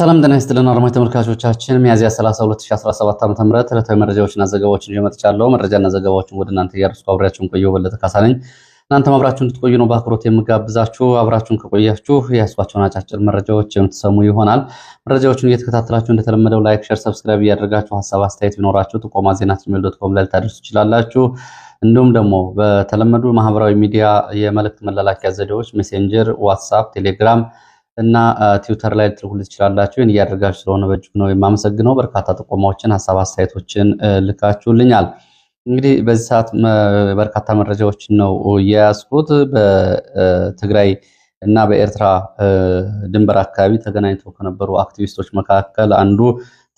ሰላም ጤና ይስጥልን አድማጭ ተመልካቾቻችን ሚያዝያ 30 2017 ዓ.ም ዕለታዊ መረጃዎችና ዘገባዎችን ይዤ መጥቻለሁ። መረጃና ዘገባዎችን ወደ እናንተ እያደረስኩ አብሬያችሁን ቆየው በለጠ ካሳ ነኝ። እናንተም አብራችሁን እንድትቆዩ ነው በአክብሮት የምጋብዛችሁ። አብራችሁን ከቆያችሁ የያዝኳቸውን አጫጭር መረጃዎች የምትሰሙ ይሆናል። መረጃዎቹን እየተከታተላችሁ እንደተለመደው ላይክ፣ ሼር፣ ሰብስክራይብ እያደረጋችሁ ሐሳብ አስተያየት ቢኖራችሁ ጥቆማ@ዜና@gmail.com ላይ ልታደርሱ ትችላላችሁ። እንዲሁም ደግሞ በተለመዱ ማህበራዊ ሚዲያ የመልእክት መላላኪያ ዘዴዎች ሜሴንጀር፣ ዋትስአፕ፣ ቴሌግራም እና ትዊተር ላይ ልትልኩልኝ ትችላላችሁ። ይህን እያደረጋችሁ ስለሆነ በእጅጉ ነው የማመሰግነው። በርካታ ጥቆማዎችን፣ ሐሳብ አስተያየቶችን ልካችሁልኛል። እንግዲህ በዚህ ሰዓት በርካታ መረጃዎችን ነው የያዝኩት። በትግራይ እና በኤርትራ ድንበር አካባቢ ተገናኝተው ከነበሩ አክቲቪስቶች መካከል አንዱ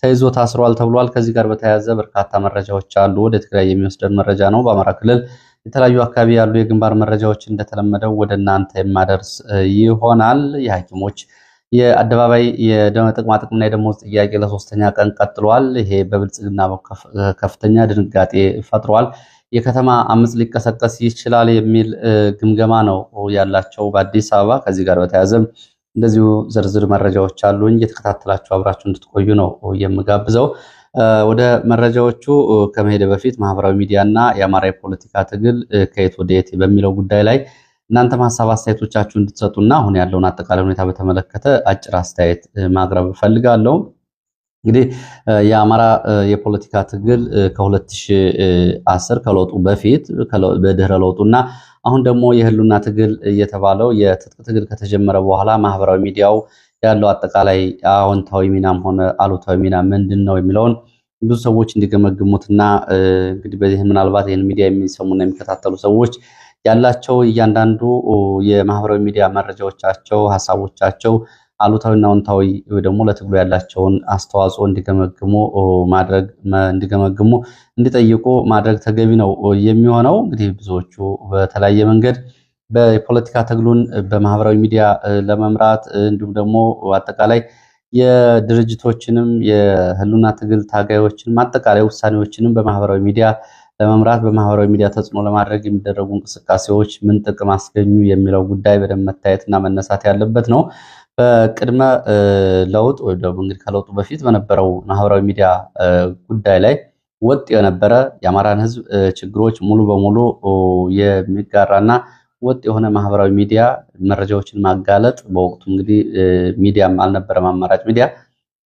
ተይዞ ታስሯል ተብሏል። ከዚህ ጋር በተያያዘ በርካታ መረጃዎች አሉ። ወደ ትግራይ የሚወስደን መረጃ ነው። በአማራ ክልል የተለያዩ አካባቢ ያሉ የግንባር መረጃዎች እንደተለመደው ወደ እናንተ የማደርስ ይሆናል። የሐኪሞች የአደባባይ የጥቅማ ጥቅምና የደሞዝ ጥያቄ ለሶስተኛ ቀን ቀጥሏል። ይሄ በብልጽግና ከፍተኛ ድንጋጤ ፈጥሯል። የከተማ አመጽ ሊቀሰቀስ ይችላል የሚል ግምገማ ነው ያላቸው በአዲስ አበባ። ከዚህ ጋር በተያያዘ እንደዚሁ ዝርዝር መረጃዎች አሉኝ። እየተከታተላችሁ አብራችሁ እንድትቆዩ ነው የምጋብዘው። ወደ መረጃዎቹ ከመሄድ በፊት ማህበራዊ ሚዲያና የአማራ የፖለቲካ ትግል ከየት ወደ የት በሚለው ጉዳይ ላይ እናንተም ሀሳብ አስተያየቶቻችሁ እንድትሰጡና አሁን ያለውን አጠቃላይ ሁኔታ በተመለከተ አጭር አስተያየት ማቅረብ እፈልጋለሁ። እንግዲህ የአማራ የፖለቲካ ትግል ከ2010 ከለውጡ በፊት በድህረ ለውጡና አሁን ደግሞ የህሉና ትግል እየተባለው የትጥቅ ትግል ከተጀመረ በኋላ ማህበራዊ ሚዲያው ያለው አጠቃላይ አዎንታዊ ሚናም ሆነ አሉታዊ ሚና ምንድን ነው የሚለውን ብዙ ሰዎች እንዲገመግሙትና እንግዲህ በዚህ ምናልባት ይህን ሚዲያ የሚሰሙና የሚከታተሉ ሰዎች ያላቸው እያንዳንዱ የማህበራዊ ሚዲያ መረጃዎቻቸው፣ ሀሳቦቻቸው አሉታዊና አዎንታዊ ወይ ደግሞ ለትግሉ ያላቸውን አስተዋጽኦ እንዲገመግሙ እንዲጠይቁ ማድረግ ተገቢ ነው የሚሆነው። እንግዲህ ብዙዎቹ በተለያየ መንገድ በፖለቲካ ትግሉን በማህበራዊ ሚዲያ ለመምራት እንዲሁም ደግሞ አጠቃላይ የድርጅቶችንም የህሉና ትግል ታጋዮችንም አጠቃላይ ውሳኔዎችንም በማህበራዊ ሚዲያ ለመምራት በማህበራዊ ሚዲያ ተጽዕኖ ለማድረግ የሚደረጉ እንቅስቃሴዎች ምን ጥቅም አስገኙ የሚለው ጉዳይ በደንብ መታየትና መነሳት ያለበት ነው። በቅድመ ለውጥ ወይ ደግሞ እንግዲህ ከለውጡ በፊት በነበረው ማህበራዊ ሚዲያ ጉዳይ ላይ ወጥ የነበረ የአማራን ህዝብ ችግሮች ሙሉ በሙሉ የሚጋራና ወጥ የሆነ ማህበራዊ ሚዲያ መረጃዎችን ማጋለጥ በወቅቱ እንግዲህ ሚዲያም አልነበረም አማራጭ ሚዲያ።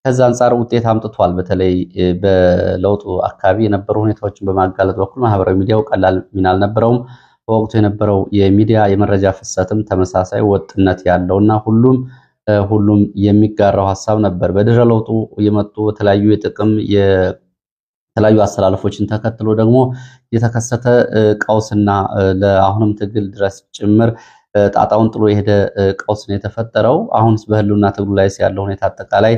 ከዛ አንጻር ውጤት አምጥቷል። በተለይ በለውጡ አካባቢ የነበሩ ሁኔታዎችን በማጋለጥ በኩል ማህበራዊ ሚዲያው ቀላል ሚና አልነበረውም። በወቅቱ የነበረው የሚዲያ የመረጃ ፍሰትም ተመሳሳይ ወጥነት ያለውና ሁሉም የሚጋራው ሐሳብ ነበር። በድህረ ለውጡ የመጡ የተለያዩ የጥቅም የተለያዩ አስተላለፎችን ተከትሎ ደግሞ የተከሰተ ቀውስና ለአሁንም ትግል ድረስ ጭምር ጣጣውን ጥሎ የሄደ ቀውስ ነው የተፈጠረው። አሁንስ በህልውና ትግሉ ላይ ያለው ሁኔታ አጠቃላይ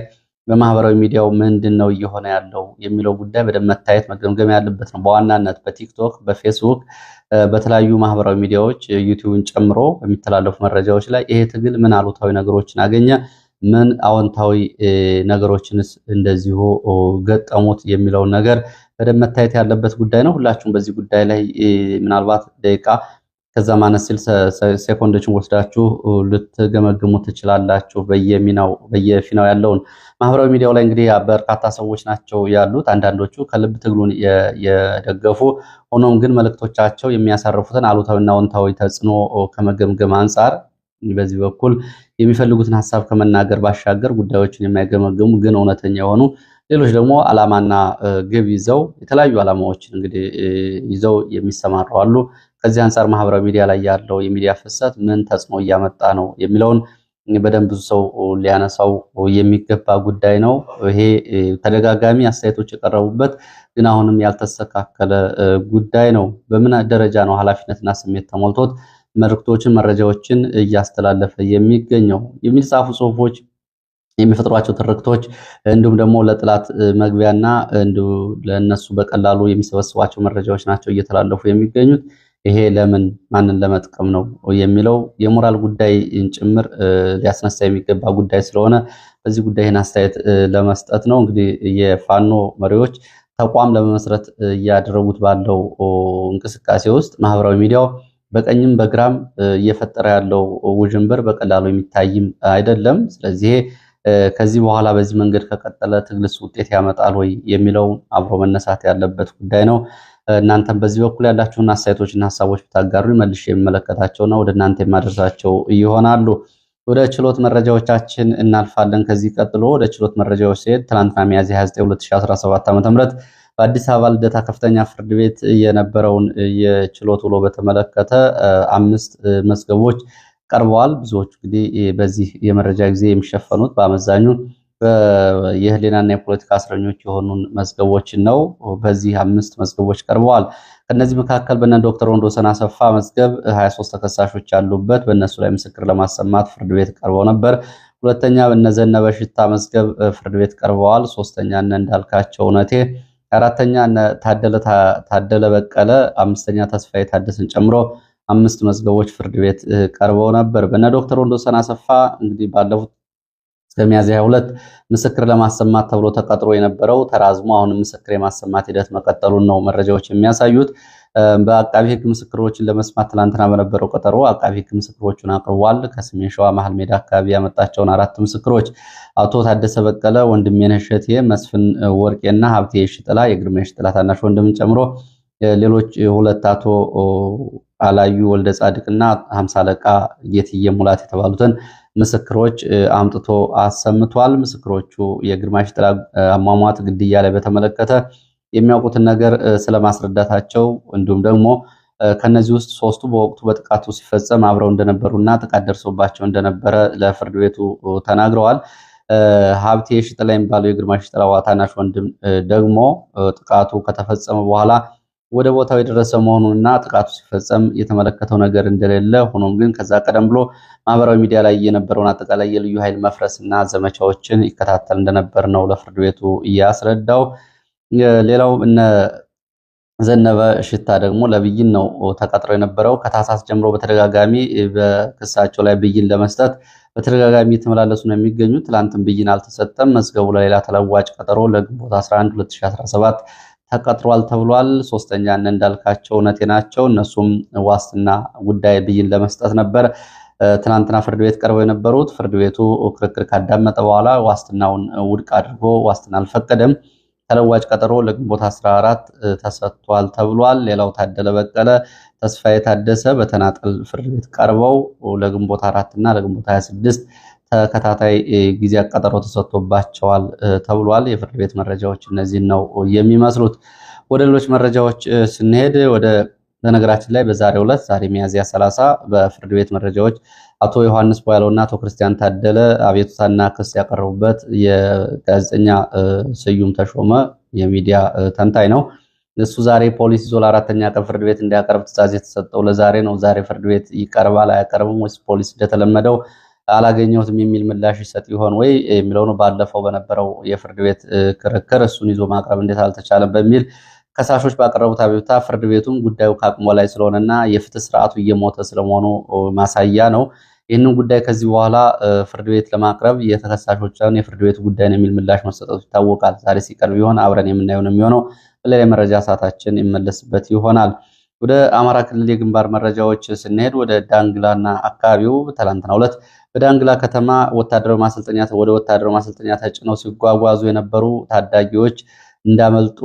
በማህበራዊ ሚዲያው ምንድነው እየሆነ ያለው የሚለው ጉዳይ በደንብ መታየት መገምገም ያለበት ነው። በዋናነት በቲክቶክ፣ በፌስቡክ፣ በተለያዩ ማህበራዊ ሚዲያዎች ዩቲዩብን ጨምሮ በሚተላለፉ መረጃዎች ላይ ይሄ ትግል ምን አሉታዊ ነገሮችን አገኘ፣ ምን አዎንታዊ ነገሮችንስ እንደዚሁ ገጠሙት የሚለውን ነገር በደንብ መታየት ያለበት ጉዳይ ነው። ሁላችሁም በዚህ ጉዳይ ላይ ምናልባት ደቂቃ ከዛ ማነስ ሲል ሴኮንዶችን ወስዳችሁ ልትገመግሙ ትችላላችሁ። በየፊናው ያለውን ማህበራዊ ሚዲያው ላይ እንግዲህ በርካታ ሰዎች ናቸው ያሉት። አንዳንዶቹ ከልብ ትግሉን የደገፉ ሆኖም ግን መልእክቶቻቸው የሚያሳርፉትን አሉታዊና አዎንታዊ ተጽዕኖ ከመገምገም አንጻር በዚህ በኩል የሚፈልጉትን ሀሳብ ከመናገር ባሻገር ጉዳዮችን የማይገመገሙ ግን እውነተኛ የሆኑ ሌሎች ደግሞ ዓላማና ግብ ይዘው የተለያዩ ዓላማዎችን እንግዲህ ይዘው የሚሰማሩ አሉ። ከዚህ አንጻር ማህበራዊ ሚዲያ ላይ ያለው የሚዲያ ፍሰት ምን ተጽዕኖ እያመጣ ነው የሚለውን በደንብ ብዙ ሰው ሊያነሳው የሚገባ ጉዳይ ነው። ይሄ ተደጋጋሚ አስተያየቶች የቀረቡበት ግን አሁንም ያልተስተካከለ ጉዳይ ነው። በምን ደረጃ ነው ኃላፊነትና ስሜት ተሞልቶት መልእክቶችን መረጃዎችን እያስተላለፈ የሚገኘው? የሚጻፉ ጽሁፎች፣ የሚፈጥሯቸው ትርክቶች እንዲሁም ደግሞ ለጥላት መግቢያና ለእነሱ በቀላሉ የሚሰበስቧቸው መረጃዎች ናቸው እየተላለፉ የሚገኙት። ይሄ ለምን ማንን ለመጥቀም ነው የሚለው የሞራል ጉዳይ ጭምር ሊያስነሳ የሚገባ ጉዳይ ስለሆነ በዚህ ጉዳይ ይህን አስተያየት ለመስጠት ነው። እንግዲህ የፋኖ መሪዎች ተቋም ለመመስረት እያደረጉት ባለው እንቅስቃሴ ውስጥ ማህበራዊ ሚዲያው በቀኝም በግራም እየፈጠረ ያለው ውዥንብር በቀላሉ የሚታይም አይደለም። ስለዚህ ከዚህ በኋላ በዚህ መንገድ ከቀጠለ ትግልስ ውጤት ያመጣል ወይ የሚለው አብሮ መነሳት ያለበት ጉዳይ ነው። እናንተም በዚህ በኩል ያላችሁን አስተያየቶችና ሀሳቦች ብታጋሩ መልሼ የሚመለከታቸውና ወደ እናንተ የማደርሳቸው ይሆናሉ። ወደ ችሎት መረጃዎቻችን እናልፋለን። ከዚህ ቀጥሎ ወደ ችሎት መረጃዎች ሲሄድ ትናንትና ሚያዝያ 29 2017 ዓ.ም በአዲስ አበባ ልደታ ከፍተኛ ፍርድ ቤት የነበረውን የችሎት ውሎ በተመለከተ 5 መዝገቦች ቀርበዋል። ብዙዎቹ እንግዲህ በዚህ የመረጃ ጊዜ የሚሸፈኑት በአመዛኙ የህሊናና የፖለቲካ እስረኞች የሆኑን መዝገቦችን ነው። በዚህ 5 መዝገቦች ቀርበዋል። ከነዚህ መካከል በእነ ዶክተር ወንዶሰን አሰፋ መዝገብ 23 ተከሳሾች ያሉበት በእነሱ ላይ ምስክር ለማሰማት ፍርድ ቤት ቀርበው ነበር። ሁለተኛ በእነ ዘነበ ሽታ መዝገብ ፍርድ ቤት ቀርበዋል። ሶስተኛ እነ እንዳልካቸው እውነቴ፣ አራተኛ እነ ታደለ በቀለ፣ አምስተኛ ተስፋዬ ታደሰን ጨምሮ 5 መዝገቦች ፍርድ ቤት ቀርበው ነበር። በእነ ዶክተር ወንዶሰን አሰፋ እንግዲህ ባለፉት ሚያዝያ 22 ምስክር ለማሰማት ተብሎ ተቀጥሮ የነበረው ተራዝሞ አሁን ምስክር የማሰማት ሂደት መቀጠሉን ነው መረጃዎች የሚያሳዩት። በአቃቢ ሕግ ምስክሮችን ለመስማት ትላንትና በነበረው ቀጠሮ አቃቢ ሕግ ምስክሮቹን አቅርቧል። ከሰሜን ሸዋ መሃል ሜዳ አካባቢ ያመጣቸውን 4 ምስክሮች አቶ ታደሰ በቀለ፣ ወንድሜነህ እሸቴ፣ መስፍን ወርቄና ሀብቴ ሽጥላ የግርማ ሽጥላ ታናሽ ወንድምን ጨምሮ ሌሎች 2 አቶ አላዩ ወልደ ጻድቅና 50 አለቃ ጌትዬ ሙላት የተባሉትን ምስክሮች አምጥቶ አሰምቷል። ምስክሮቹ የግርማ ሽጥላ አሟሟት ግድያ ላይ በተመለከተ የሚያውቁትን ነገር ስለማስረዳታቸው እንዲሁም ደግሞ ከነዚህ ውስጥ 3ቱ በወቅቱ በጥቃቱ ሲፈጸም አብረው እንደነበሩና ጥቃት ደርሶባቸው እንደነበረ ለፍርድ ቤቱ ተናግረዋል። ሀብቴ ሽጥላ የሚባለው የግርማ ሽጥላ ታናሽ ወንድም ደግሞ ጥቃቱ ከተፈጸመ በኋላ ወደ ቦታው የደረሰ መሆኑንና ጥቃቱ ሲፈጸም የተመለከተው ነገር እንደሌለ፣ ሆኖም ግን ከዛ ቀደም ብሎ ማህበራዊ ሚዲያ ላይ የነበረውን አጠቃላይ የልዩ ኃይል መፍረስና ዘመቻዎችን ይከታተል እንደነበር ነው ለፍርድ ቤቱ እያስረዳው። ሌላው እነ ዘነበ ሽታ ደግሞ ለብይን ነው ተቀጥሮ የነበረው። ከታህሳስ ጀምሮ በተደጋጋሚ በክሳቸው ላይ ብይን ለመስጠት በተደጋጋሚ የተመላለሱ ነው የሚገኙት። ትላንትም ብይን አልተሰጠም። መዝገቡ ለሌላ ተለዋጭ ቀጠሮ ለግንቦት 11 2017 ተቀጥሯል ተብሏል። ሶስተኛ እነ እንዳልካቸው እውነቴ ናቸው። እነሱም ዋስትና ጉዳይ ብይን ለመስጠት ነበር ትናንትና ፍርድ ቤት ቀርበው የነበሩት። ፍርድ ቤቱ ክርክር ካዳመጠ በኋላ ዋስትናውን ውድቅ አድርጎ ዋስትና አልፈቀደም። ተለዋጭ ቀጠሮ ለግንቦት 14 ተሰጥቷል ተብሏል። ሌላው ታደለ በቀለ፣ ተስፋዬ ታደሰ በተናጠል ፍርድ ቤት ቀርበው ለግንቦት 4 እና ለግንቦት 26 ተከታታይ ጊዜ ቀጠሮ ተሰጥቶባቸዋል ተብሏል። የፍርድ ቤት መረጃዎች እነዚህን ነው የሚመስሉት። ወደ ሌሎች መረጃዎች ስንሄድ በነገራችን ላይ በዛሬው ዕለት ዛሬ ሚያዝያ 30 በፍርድ ቤት መረጃዎች አቶ ዮሐንስ ቦያለውና አቶ ክርስቲያን ታደለ አቤቱታና ክስ ያቀረቡበት የጋዜጠኛ ስዩም ተሾመ የሚዲያ ተንታኝ ነው። እሱ ዛሬ ፖሊስ ይዞ ለ4ኛ ቀን ፍርድ ቤት እንዲያቀርብ ትዕዛዝ የተሰጠው ለዛሬ ነው። ዛሬ ፍርድ ቤት ይቀርባል አያቀርብም ወይስ ፖሊስ እንደተለመደው አላገኘሁትም የሚል ምላሽ ይሰጥ ይሆን ወይ የሚለው ነው። ባለፈው በነበረው የፍርድ ቤት ክርክር እሱን ይዞ ማቅረብ እንዴት አልተቻለም በሚል ከሳሾች ባቀረቡት አቤቱታ ፍርድ ቤቱም ጉዳዩ ከአቅሙ በላይ ስለሆነና የፍትህ ስርዓቱ እየሞተ ስለመሆኑ ማሳያ ነው፣ ይህንን ጉዳይ ከዚህ በኋላ ፍርድ ቤት ለማቅረብ የተከሳሾችን የፍርድ ቤቱ ጉዳይ ነው የሚል ምላሽ መሰጠቱ ይታወቃል። ዛሬ ሲቀርብ ይሆን አብረን የምናየው ነው የሚሆነው። በሌላ መረጃ ሰዓታችን ይመለስበት ይሆናል። ወደ አማራ ክልል የግንባር መረጃዎች ስንሄድ ወደ ዳንግላና አካባቢው ትላንትናው ዕለት በዳንግላ ከተማ ወደ ወታደራዊ ማሰልጠኛ ተጭነው ሲጓጓዙ የነበሩ ታዳጊዎች እንዳመልጡ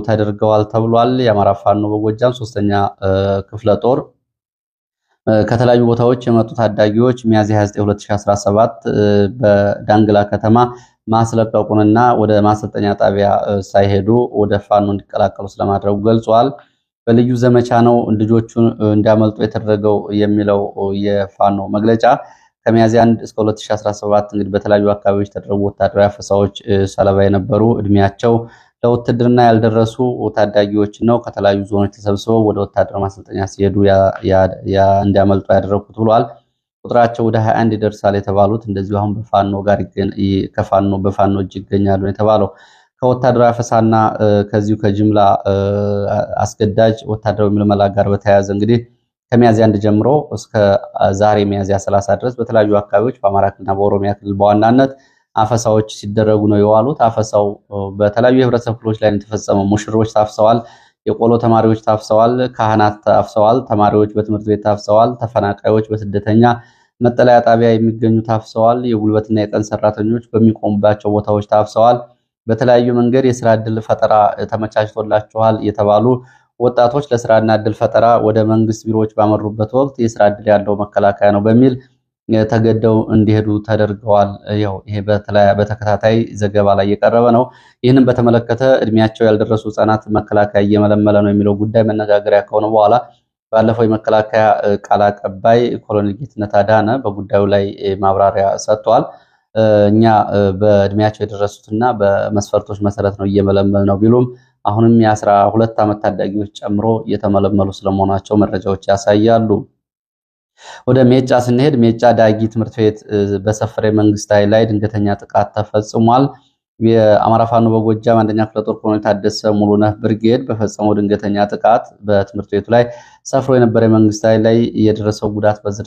ተደርገዋል ተብሏል። የአማራ ፋኖ በጎጃም 3ኛ ክፍለ ጦር ከተለያዩ ቦታዎች የመጡ ታዳጊዎች ሚያዝያ 29 2017 በዳንግላ ከተማ ማስለቀቁንና ወደ ማሰልጠኛ ጣቢያ ሳይሄዱ ወደ ፋኖ እንዲቀላቀሉ ስለማድረጉ ገልጿል። በልዩ ዘመቻ ነው ልጆቹን እንዲያመልጡ የተደረገው የሚለው የፋኖ መግለጫ ከሚያዝያ 1 እስከ 2017 እንግዲህ በተለያዩ አካባቢዎች ተደረጉ ወታደራዊ አፈሳዎች ሰለባ የነበሩ እድሜያቸው ለውትድርና ያልደረሱ ታዳጊዎች ነው ከተለያዩ ዞኖች ተሰብስበው ወደ ወታደራዊ ማሰልጠኛ ሲሄዱ እንዲያመልጡ ያደረኩት ብሏል። ቁጥራቸው ወደ 21 ይደርሳል የተባሉት እንደዚሁ አሁን በፋኖ እጅ ይገኛሉ የተባለው ከወታደራዊ አፈሳና ከዚሁ ከጅምላ አስገዳጅ ወታደራዊ ምልመላ ጋር በተያያዘ እንግዲህ ከሚያዝያ 1 ጀምሮ እስከ ዛሬ ሚያዝያ 30 ድረስ በተለያዩ አካባቢዎች በአማራ ክልልና በኦሮሚያ ክልል በዋናነት አፈሳዎች ሲደረጉ ነው የዋሉት። አፈሳው በተለያዩ የህብረተሰብ ክፍሎች ላይ የተፈጸመው ሙሽሮች ታፍሰዋል፣ የቆሎ ተማሪዎች ታፍሰዋል፣ ካህናት ታፍሰዋል፣ ተማሪዎች በትምህርት ቤት ታፍሰዋል፣ ተፈናቃዮች በስደተኛ መጠለያ ጣቢያ የሚገኙ ታፍሰዋል። የጉልበትና የቀን ሰራተኞች በሚቆሙባቸው ቦታዎች ታፍሰዋል። በተለያዩ መንገድ የስራ ዕድል ፈጠራ ተመቻችቶላቸዋል የተባሉ ወጣቶች ለስራና ዕድል ፈጠራ ወደ መንግስት ቢሮዎች ባመሩበት ወቅት የስራ ዕድል ያለው መከላከያ ነው በሚል ተገደው እንዲሄዱ ተደርገዋል። ይሄ በተከታታይ ዘገባ ላይ የቀረበ ነው። ይህንን በተመለከተ እድሜያቸው ያልደረሱ ህጻናት መከላከያ እየመለመለ ነው የሚለው ጉዳይ መነጋገሪያ ከሆነ በኋላ ባለፈው የመከላከያ ቃል አቀባይ ኮሎኔል ጌትነት አዳነ በጉዳዩ ላይ ማብራሪያ ሰጥተዋል። እኛ በእድሜያቸው የደረሱትና በመስፈርቶች መሰረት ነው እየመለመል ነው ቢሉም አሁንም የ12 ዓመት ታዳጊዎች ጨምሮ እየተመለመሉ ስለመሆናቸው መረጃዎች ያሳያሉ። ወደ ሜጫ ስንሄድ ሜጫ ዳጊ ትምህርት ቤት በሰፈረ መንግስት ኃይል ላይ ድንገተኛ ጥቃት ተፈጽሟል። የአማራ ፋኖ በጎጃም አንደኛ ክፍለ ጦር ኮሎኔል ታደሰ ሙሉነህ ብርጌድ በፈጸመው ድንገተኛ ጥቃት በትምህርት ቤቱ ላይ ሰፍሮ የነበረ መንግስት ኃይል ላይ የደረሰው ጉዳት በዝርዝር